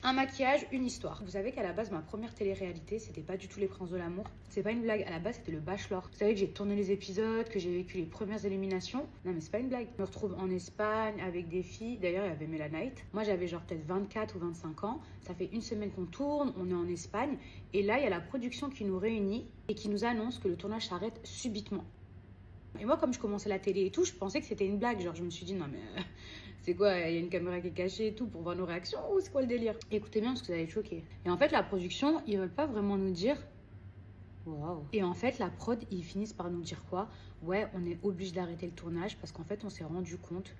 Un maquillage, une histoire. Vous savez qu'à la base, ma première télé-réalité, c'était pas du tout Les Princes de l'amour. C'est pas une blague. À la base, c'était Le Bachelor. Vous savez que j'ai tourné les épisodes, que j'ai vécu les premières éliminations. Non, mais c'est pas une blague. Je me retrouve en Espagne avec des filles. D'ailleurs, il y avait Melanite. Moi, j'avais genre peut-être 24 ou 25 ans. Ça fait une semaine qu'on tourne. On est en Espagne. Et là, il y a la production qui nous réunit et qui nous annonce que le tournage s'arrête subitement. Et moi, comme je commençais la télé et tout, je pensais que c'était une blague. Genre, je me suis dit, non, mais c'est quoi? Il y a une caméra qui est cachée et tout pour voir nos réactions ou c'est quoi le délire? Écoutez bien parce que ça va être choqué. Et en fait, la production, ils veulent pas vraiment nous dire. Waouh. Et en fait, la prod, ils finissent par nous dire quoi? Ouais, on est obligé d'arrêter le tournage parce qu'en fait, on s'est rendu compte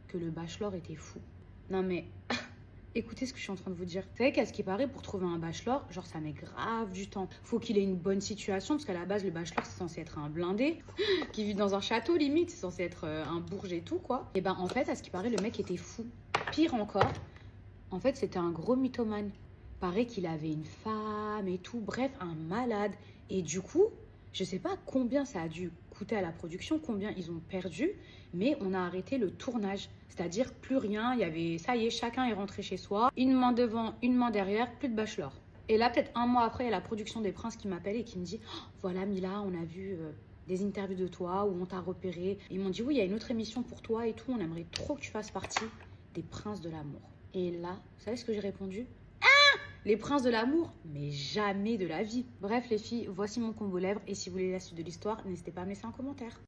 que le bachelor était fou. Non, mais. Écoutez ce que je suis en train de vous dire. Vous savez qu'à ce qui paraît, pour trouver un bachelor, genre ça met grave du temps. Faut qu'il ait une bonne situation, parce qu'à la base, le bachelor, c'est censé être un blindé qui vit dans un château, limite. C'est censé être un bourge et tout, quoi. Et ben, en fait, à ce qui paraît, le mec était fou. Pire encore, en fait, c'était un gros mythomane. Paraît qu'il avait une femme et tout. Bref, un malade. Et du coup, je sais pas combien ça a dû coûter à la production, combien ils ont perdu, mais on a arrêté le tournage. C'est-à-dire plus rien, il y avait, ça y est, chacun est rentré chez soi. Une main devant, une main derrière, plus de bachelor. Et là, peut-être un mois après, il y a la production des Princes qui m'appelle et qui me dit oh, voilà Mila, on a vu des interviews de toi où on t'a repéré. Et ils m'ont dit oui, il y a une autre émission pour toi et tout, on aimerait trop que tu fasses partie des Princes de l'amour. Et là, vous savez ce que j'ai répondu? Les princes de l'amour, mais jamais de la vie. Bref les filles, voici mon combo lèvres et si vous voulez la suite de l'histoire, n'hésitez pas à me laisser un commentaire.